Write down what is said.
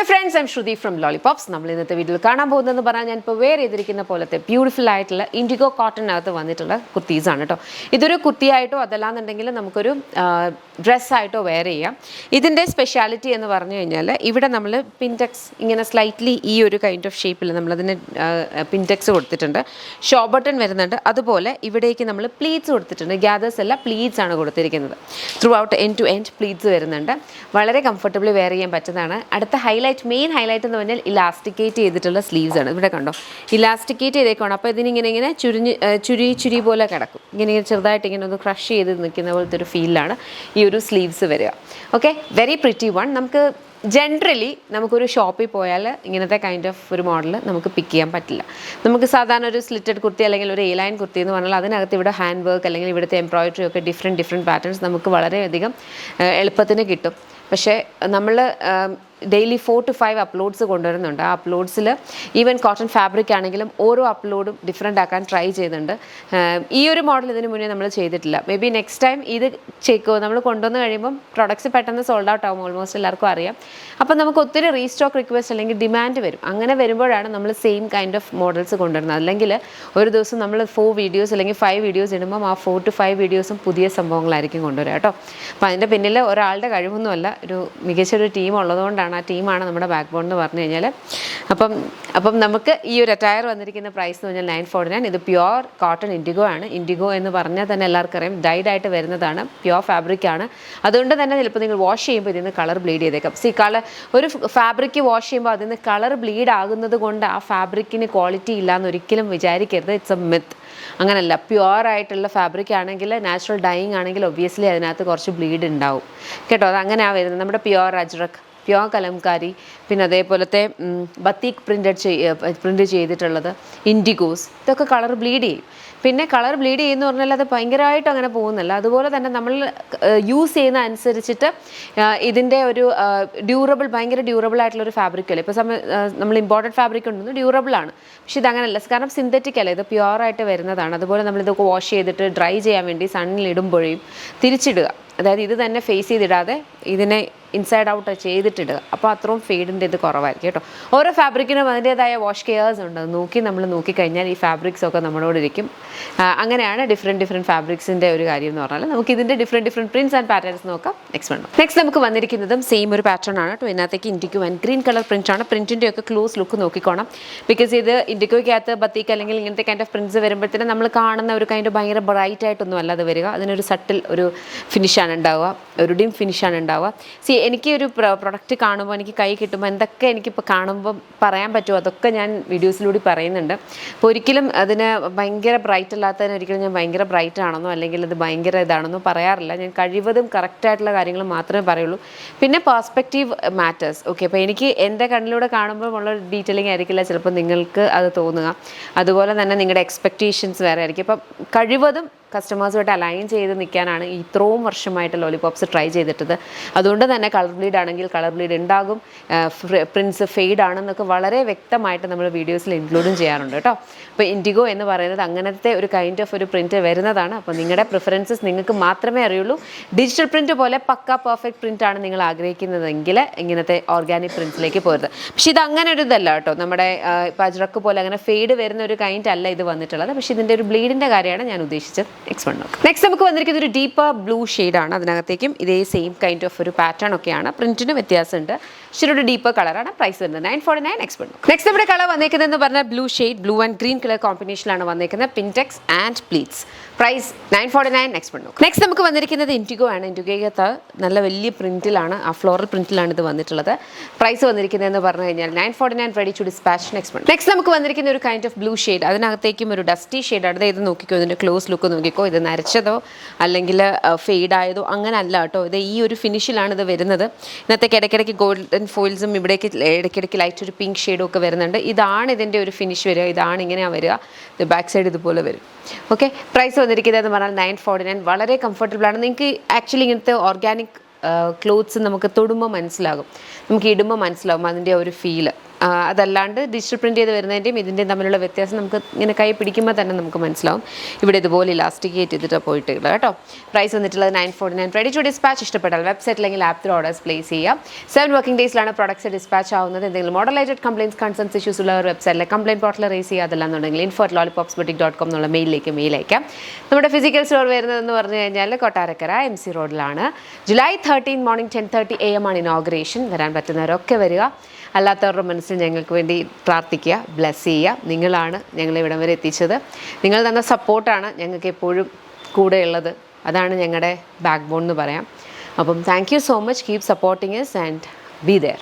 Friends, I'm Shruti from Lollipops. നമ്മൾ ഇന്നത്തെ വീഡിയോയിൽ കാണാൻ പോകുന്നതെന്ന് പറഞ്ഞാൽ ഞാൻ ഇപ്പോൾ വെയർ ചെയ്തിരിക്കുന്ന പോലത്തെ ബ്യൂട്ടിഫുൾ ആയിട്ടുള്ള ഇൻഡിഗോ കോട്ടണിനകത്ത് വന്നിട്ടുള്ള കുർത്തീസാണ് കേട്ടോ. ഇതൊരു കുർത്തിയായിട്ടോ അതല്ലാന്നുണ്ടെങ്കിൽ നമുക്കൊരു ഡ്രസ്സായിട്ടോ വെയർ ചെയ്യാം. ഇതിൻ്റെ സ്പെഷ്യാലിറ്റി എന്ന് പറഞ്ഞു കഴിഞ്ഞാൽ ഇവിടെ നമ്മൾ പിൻടെക്സ് ഇങ്ങനെ സ്ലൈറ്റ്ലി ഈ ഒരു കൈൻഡ് ഓഫ് ഷേപ്പിൽ നമ്മളതിന് പിൻടെക്സ് കൊടുത്തിട്ടുണ്ട്. ഷോ ബട്ടൺ വരുന്നുണ്ട്. അതുപോലെ ഇവിടേക്ക് നമ്മൾ പ്ലീറ്റ്സ് കൊടുത്തിട്ടുണ്ട്. ഗ്യാദേഴ്സ് അല്ല, പ്ലീറ്റ്സ് ആണ് കൊടുത്തിരിക്കുന്നത്. Throughout end to end pleats വരുന്നുണ്ട്. വളരെ കംഫർട്ടബിളി വെയർ ചെയ്യാൻ പറ്റുന്നതാണ്. അടുത്ത മെയിൻ ഹൈലൈറ്റ് എന്ന് പറഞ്ഞാൽ ഇലാസ്റ്റിക്കേറ്റ് ചെയ്തിട്ടുള്ള സ്ലീവ്സ് ആണ്. ഇവിടെ കണ്ടോ, ഇലാസ്റ്റിക്കേറ്റ് ചെയ്തേക്കാണ്. അപ്പോൾ ഇതിനിങ്ങനെ ചുരി പോലെ കിടക്കും. ഇങ്ങനെ ചെറുതായിട്ട് ഇങ്ങനെ ഒന്ന് ക്രഷ് ചെയ്ത് നിൽക്കുന്ന പോലത്തെ ഒരു ഫീലാണ് ഈ ഒരു സ്ലീവ്സ് വരിക. Okay, very pretty one. നമുക്ക് ജനറലി നമുക്കൊരു ഷോപ്പിൽ പോയാൽ ഇങ്ങനത്തെ കൈൻഡ് ഓഫ് ഒരു മോഡൽ നമുക്ക് പിക്ക് ചെയ്യാൻ പറ്റില്ല. നമുക്ക് സാധാരണ ഒരു സ്ലിറ്റഡ് കുർത്തി അല്ലെങ്കിൽ ഒരു എ-ലൈൻ കുർത്തി എന്ന് പറഞ്ഞാൽ അതിനകത്ത് ഇവിടെ ഹാൻഡ് വർക്ക് അല്ലെങ്കിൽ ഇവിടുത്തെ എംബ്രോയിഡറി ഒക്കെ ഡിഫറെൻറ്റ് പാറ്റേൺസ് നമുക്ക് വളരെയധികം എളുപ്പത്തിന് കിട്ടും. പക്ഷേ നമ്മൾ ഡെയിലി 4 to 5 അപ്ലോഡ്സ് കൊണ്ടുവരുന്നുണ്ട്. ആ അപ്ലോഡ്സിൽ ഈവൻ കോട്ടൺ ഫാബ്രിക് ആണെങ്കിലും ഓരോ അപ്ലോഡും ഡിഫറെൻ്റ് ആക്കാൻ ട്രൈ ചെയ്യുന്നുണ്ട്. ഈ ഒരു മോഡൽ ഇതിന് മുന്നേ നമ്മൾ ചെയ്തിട്ടില്ല. മേ ബി നെക്സ്റ്റ് ടൈം ഇത് നമ്മൾ കൊണ്ടുവന്ന് കഴിയുമ്പം പ്രൊഡക്ട്സ് പെട്ടെന്ന് സോൾഡ് ഔട്ട് ആകും. ഓൾമോസ്റ്റ് എല്ലാവർക്കും അറിയാം. അപ്പം നമുക്ക് ഒത്തിരി റീസ്റ്റോക്ക് റിക്വസ്റ്റ് അല്ലെങ്കിൽ ഡിമാൻഡ് വരും. അങ്ങനെ വരുമ്പോഴാണ് നമ്മൾ സെയിം കൈൻഡ് ഓഫ് മോഡൽസ് കൊണ്ടുവരുന്നത്. അല്ലെങ്കിൽ ഒരു ദിവസം നമ്മൾ 4 വീഡിയോസ് അല്ലെങ്കിൽ 5 വീഡിയോസ് ഇടുമ്പം ആ 4 to 5 വീഡിയോസും പുതിയ സംഭവങ്ങളായിരിക്കും കൊണ്ടുവരിക കേട്ടോ. അപ്പോൾ അതിൻ്റെ പിന്നിൽ ഒരാളുടെ കഴിവൊന്നുമല്ല, ഒരു മികച്ചൊരു ടീം ഉള്ളതുകൊണ്ടാണ്. ആ ടീമാണ് നമ്മുടെ ബാക്ക് ബോൺ എന്ന് പറഞ്ഞു കഴിഞ്ഞാൽ. അപ്പം നമുക്ക് ഈ ഒരു അറ്റയർ വന്നിരിക്കുന്ന പ്രൈസ് എന്ന് പറഞ്ഞാൽ 949. ഇത് പ്യുവർ കോട്ടൺ ഇൻഡിഗോ ആണ്. ഇൻഡിഗോ എന്ന് പറഞ്ഞാൽ തന്നെ എല്ലാവർക്കും അറിയാം, ഡൈഡ് ആയിട്ട് വരുന്നതാണ്, പ്യുവർ ഫാബ്രിക് ആണ്. അതുകൊണ്ട് തന്നെ ചിലപ്പോൾ നിങ്ങൾ വാഷ് ചെയ്യുമ്പോൾ ഇതിൽ നിന്ന് കളർ ബ്ലീഡ് ചെയ്തേക്കാം. ഒരു ഫാബ്രിക് വാഷ് ചെയ്യുമ്പോൾ അതിൽ നിന്ന് കളർ ബ്ലീഡ് ആകുന്നത് കൊണ്ട് ആ ഫാബ്രിക്കിന് ക്വാളിറ്റി ഇല്ല എന്നൊരിക്കലും വിചാരിക്കരുത്. It's A myth. അങ്ങനല്ല. പ്യുവർ ആയിട്ടുള്ള ഫാബ്രിക് ആണെങ്കിൽ, നാച്ചുറൽ ഡൈയിങ് ആണെങ്കിൽ ഒബ്വിയസ്ലി അതിനകത്ത് കുറച്ച് ബ്ലീഡ് ഉണ്ടാവും കേട്ടോ. അത് അങ്ങനെയാണ് വരുന്നത്. നമ്മുടെ പ്യുവർ അജ്രക്, പ്യുവർ കലംകാരി, പിന്നെ അതേപോലത്തെ ബത്തീക് പ്രിൻ്റ് ചെയ്തിട്ടുള്ളത് ഇൻഡിഗോസ്, ഇതൊക്കെ കളർ ബ്ലീഡ് ചെയ്യും. പിന്നെ കളർ ബ്ലീഡ് ചെയ്യുമെന്ന് പറഞ്ഞാൽ അത് ഭയങ്കരമായിട്ട് അങ്ങനെ പോകുന്നില്ല. അതുപോലെ തന്നെ നമ്മൾ യൂസ് ചെയ്യുന്ന അനുസരിച്ചിട്ട് ഇതിൻ്റെ ഒരു ഭയങ്കര ഡ്യൂറബിൾ ആയിട്ടുള്ളൊരു ഫാബ്രിക് അല്ലേ. ഇപ്പോൾ നമ്മൾ ഇമ്പോർട്ടൻറ്റ് ഫാബ്രിക് ഉണ്ടെന്ന് ഡ്യൂറബിളാണ്. പക്ഷെ ഇതങ്ങനെയല്ല, കാരണം സിന്തറ്റിക് അല്ല, ഇത് പ്യുവറായിട്ട് വരുന്നതാണ്. അതുപോലെ നമ്മളിതൊക്കെ വാഷ് ചെയ്തിട്ട് ഡ്രൈ ചെയ്യാൻ വേണ്ടി സണ്ണിൽ ഇടുമ്പോഴും തിരിച്ചിടുക. അതായത് ഇത് തന്നെ ഫേസ് ചെയ്തിടാതെ ഇതിനെ ഇൻസൈഡ് ഔട്ട് ചെയ്തിട്ടിടുക. അപ്പോൾ അത്രയും ഫെയ്ഡിൻ്റെ ഇത് കുറവായിരിക്കും കേട്ടോ. ഓരോ ഫാബ്രിക്കിനും അതിൻ്റേതായ വാഷ് കെയേഴ്സ് ഉണ്ട്. നമ്മൾ നോക്കിക്കഴിഞ്ഞാൽ ഈ ഫാബ്രിക്സ് ഒക്കെ നമ്മളോട് ഇരിക്കും. അങ്ങനെയാണ് ഡിഫറെൻറ്റ് ഫാബ്രിക്സിൻ്റെ ഒരു കാര്യം എന്ന് പറഞ്ഞാൽ. നമുക്ക് ഇതിൻ്റെ ഡിഫറെൻറ്റ് പ്രിൻറ്റ്സ് ആൻഡ് പാറ്റേൺസ് നോക്കാം. നെക്സ്റ്റ് നമുക്ക് വന്നിരിക്കുന്നതും സെയിം ഒരു പാറ്റേൺ ആണ് കേട്ടോ. ഇതിനകത്തേക്ക് ഇൻഡിഗോ ആൻഡ് ഗ്രീൻ കളർ പ്രിൻ്റാണ്. പ്രിൻറ്റിൻ്റെ ഒക്കെ ക്ലോസ് ലുക്ക് നോക്കിക്കോണം. ബിക്കോസ് ഇത് ഇൻഡിഗോയ്ക്കകത്ത് ബത്തീക്ക് അല്ലെങ്കിൽ ഇങ്ങനത്തെ കൈൻഡ് ഓഫ് പ്രിൻറ്റ്സ് വരുമ്പോഴത്തേനും നമ്മൾ കാണുന്ന ഒരു കൈൻഡ് ഓഫ് ഭയങ്കര ബ്രൈറ്റ് ആയിട്ടൊന്നും അല്ല അത് വരിക. അതിനൊരു സട്ടിൽ ഒരു ഫിനിഷാണ് ഉണ്ടാവുക, ഒരു ഡിം ഫിനിഷാണ് ഉണ്ടാവുക. എനിക്ക് ഒരു പ്രൊഡക്റ്റ് കാണുമ്പോൾ, എനിക്ക് കൈ കിട്ടുമ്പോൾ എന്തൊക്കെ എനിക്കിപ്പോൾ കാണുമ്പോൾ പറയാൻ പറ്റുമോ അതൊക്കെ ഞാൻ വീഡിയോസിലൂടെ പറയുന്നുണ്ട്. അപ്പോൾ ഒരിക്കലും അതിന് ഭയങ്കര ബ്രൈറ്റ് അല്ലാത്തതിന് ഒരിക്കലും ഞാൻ ഭയങ്കര ബ്രൈറ്റ് ആണെന്നോ അല്ലെങ്കിൽ അത് ഭയങ്കര ഇതാണെന്നോ പറയാറില്ല. ഞാൻ കഴിവതും കറക്റ്റായിട്ടുള്ള കാര്യങ്ങൾ മാത്രമേ പറയുള്ളൂ. പിന്നെ പെർസ്പെക്റ്റീവ് മാറ്റേഴ്സ്. ഓക്കെ, അപ്പോൾ എനിക്ക് എൻ്റെ കണ്ണിലൂടെ കാണുമ്പോൾ ഉള്ള ഡീറ്റെയിലിംഗ് ആയിരിക്കില്ല ചിലപ്പോൾ നിങ്ങൾക്ക് അത് തോന്നുക. അതുപോലെ തന്നെ നിങ്ങളുടെ എക്സ്പെക്റ്റേഷൻസ് വേറെ ആയിരിക്കും. അപ്പം കഴിവതും കസ്റ്റമേഴ്സുമായിട്ട് അലൈൻ ചെയ്ത് നിൽക്കാനാണ് ഇത്രയും വർഷമായിട്ട് ലോലിപോപ്സ് ട്രൈ ചെയ്തിട്ടത്. അതുകൊണ്ട് തന്നെ കളർ ബ്ലീഡ് ആണെങ്കിൽ കളർ ബ്ലീഡ് ഉണ്ടാകും, പ്രിൻസ് ഫെയ്ഡ് ആണെന്നൊക്കെ വളരെ വ്യക്തമായിട്ട് നമ്മൾ വീഡിയോസിൽ ഇൻക്ലൂഡും ചെയ്യാറുണ്ട് കേട്ടോ. അപ്പോൾ ഇൻഡിഗോ എന്ന് പറയുന്നത് അങ്ങനത്തെ ഒരു കൈൻഡ് ഓഫ് ഒരു പ്രിൻറ്റ് വരുന്നതാണ്. അപ്പോൾ നിങ്ങളുടെ പ്രിഫറൻസസ് നിങ്ങൾക്ക് മാത്രമേ അറിയുള്ളൂ. ഡിജിറ്റൽ പ്രിൻറ്റ് പോലെ പക്ക പെർഫെക്റ്റ് പ്രിൻ്റാണ് നിങ്ങൾ ആഗ്രഹിക്കുന്നതെങ്കിൽ ഇങ്ങനത്തെ ഓർഗാനിക് പ്രിൻസിലേക്ക് പോരുത്. പക്ഷേ ഇത് അങ്ങനെ ഒരു ഇതല്ല കേട്ടോ. നമ്മുടെ അജ്രക്ക് പോലെ അങ്ങനെ ഫെയ്ഡ് വരുന്ന ഒരു കൈൻഡ് അല്ല ഇത് വന്നിട്ടുള്ളത്. പക്ഷേ ഇതിൻ്റെ ഒരു ബ്ലീഡിൻ്റെ കാര്യമാണ് ഞാൻ ഉദ്ദേശിച്ചത്. നെക്സ്റ്റ് നമുക്ക് വന്നിരിക്കുന്നത് ഒരു ഡീപ്പർ ബ്ലൂ ഷെയ്ഡാണ്. അതിനകത്തേക്കും ഇതേ സെയിം കൈൻഡ് ഓഫ് ഒരു പാറ്റേൺ ഒക്കെയാണ്. പ്രിന്റിന് വ്യത്യാസമുണ്ട്. പക്ഷേ ഒരു ഡീപ്പർ കളറാണ്. പ്രൈസ് വരുന്നത് 949. നെക്സ്റ്റ് നമ്മുടെ കളർ വന്നേക്കുന്നതെന്ന് പറഞ്ഞാൽ blue shade, blue and green colour കോമ്പിനേഷനിലാണ് വന്നേക്കുന്നത്. Pintucks and pleats. Price 949. Next നമുക്ക് വന്നിരിക്കുന്നത് ഇൻഡിഗോ ആണ്. ഇൻഡിഗോയ്ക്കകത്ത് നല്ല വലിയ പ്രിന്റിലാണ്, ആ ഫ്ലോറൽ പ്രിന്റിലാണ് ഇത് വന്നിട്ടുള്ളത്. പ്രൈസ് വന്നിരിക്കുന്നതെന്ന് പറഞ്ഞു കഴിഞ്ഞാൽ 949. Ready to dispatch. നെക്സ്റ്റ് നമുക്ക് വന്നിരിക്കുന്ന ഒരു കൈൻഡ് ഓഫ് ബ്ലൂ ഷെയ്ഡ്. അതിനകത്തേക്കും ഒരു ഡസ്റ്റി ഷെയ്ഡാണ്. ഇത് നോക്കിക്കോ, ഇതിൻ്റെ ക്ലോസ് ലുക്ക് നോക്കിക്കോ. ഇത് നരച്ചതോ അല്ലെങ്കിൽ ഫെയ്ഡ് ആയതോ അങ്ങനെ അല്ല കേട്ടോ. ഇത് ഈ ഒരു ഫിനിഷിലാണ് ഇത് വരുന്നത്. ഇന്നത്തേക്ക് ഇടയ്ക്കിടയ്ക്ക് ഗോൾഡൻ ഫോയിൽസും ഇവിടേക്ക് ഇടയ്ക്കിടയ്ക്ക് ലൈറ്റ് ഒരു പിങ്ക് ഷെയ്ഡും ഒക്കെ വരുന്നുണ്ട്. ഇതാണ് ഇതിൻ്റെ ഒരു ഫിനിഷ് വരിക. ഇതാണ് ഇങ്ങനെയാണ് വരിക. ഇത് ബാക്ക് സൈഡ് ഇതുപോലെ വരും. ഓക്കെ, പ്രൈസ് വന്നിരിക്കുന്നതെന്ന് പറഞ്ഞാൽ 949. വളരെ കംഫർട്ടബിൾ ആണ്. നിങ്ങൾക്ക് ആക്ച്വലി ഇങ്ങനത്തെ ഓർഗാനിക് ക്ലോത്ത്സ് നമുക്ക് തൊടുമ്പോൾ മനസ്സിലാകും, നമുക്ക് ഇടുമ്പോൾ മനസ്സിലാകും അതിൻ്റെ ഒരു ഫീല്. അതല്ലാണ്ട് ഡിജിറ്റൽ പ്രിൻറ്റ് ചെയ്ത് വരുന്നതിൻ്റെയും ഇതിൻ്റെയും തമ്മിലുള്ള വ്യത്യാസം നമുക്ക് ഇങ്ങനെ കൈ പിടിക്കുമ്പോൾ തന്നെ നമുക്ക് മനസ്സിലാവും. ഇവിടെ ഇതുപോലെ ഇലാസ്റ്റിക്കേറ്റ് ചെയ്തിട്ട് പോയിട്ടുള്ളത് കേട്ടോ. പ്രൈസ് വന്നിട്ടുള്ളത് 949. Ready to dispatch. ഇഷ്ടപ്പെട്ടാൽ വെബ്സൈറ്റ് അല്ലെങ്കിൽ ആപ്പിൽ ഓർഡേഴ്സ് പ്ലേസ് ചെയ്യാം. 7 വർക്കിംഗ് ഡേയ്സിലാണ് പ്രോഡക്ട്സ് ഡിസ്പാച്ച് ആവുന്നത്. എന്തെങ്കിലും മോഡലേറ്റഡ് കംപ്ലയിൻസ് കൺസേൺസ് ഇഷ്യൂസ് ഉള്ളവർ വെബ്സൈറ്റിലെ കംപ്ലയിൻറ്റ് പോർട്ടൽ റേസ് ചെയ്യുക. അതല്ലാന്നുണ്ടെങ്കിൽ info@lollipopsboutique.com എന്നുള്ള മെയിലിലേക്ക് മെയിൽ അയക്കാം. നമ്മുടെ ഫിസിക്കൽ സ്റ്റോർ വരുന്നതെന്ന് പറഞ്ഞു കഴിഞ്ഞാൽ കൊട്ടാരക്കര MC റോഡിലാണ്. ജൂലൈ 13 മോർണിംഗ് 10:30 AM ആണ് ഇനോഗ്രേഷൻ. വരാൻ പറ്റുന്നവരൊക്കെ വരിക. അല്ലാത്തവരുടെ മനസ്സിൽ ഞങ്ങൾക്ക് വേണ്ടി പ്രാർത്ഥിക്കുക, ബ്ലെസ് ചെയ്യുക. നിങ്ങളാണ് ഞങ്ങളെ ഇവിടം വരെ എത്തിച്ചത്. നിങ്ങൾ തന്ന സപ്പോർട്ടാണ് ഞങ്ങൾക്ക് എപ്പോഴും കൂടെയുള്ളത്. അതാണ് ഞങ്ങളുടെ ബാക്ക് ബോൺ എന്ന് പറയാം. അപ്പം thank you so much. Keep supporting us and be there.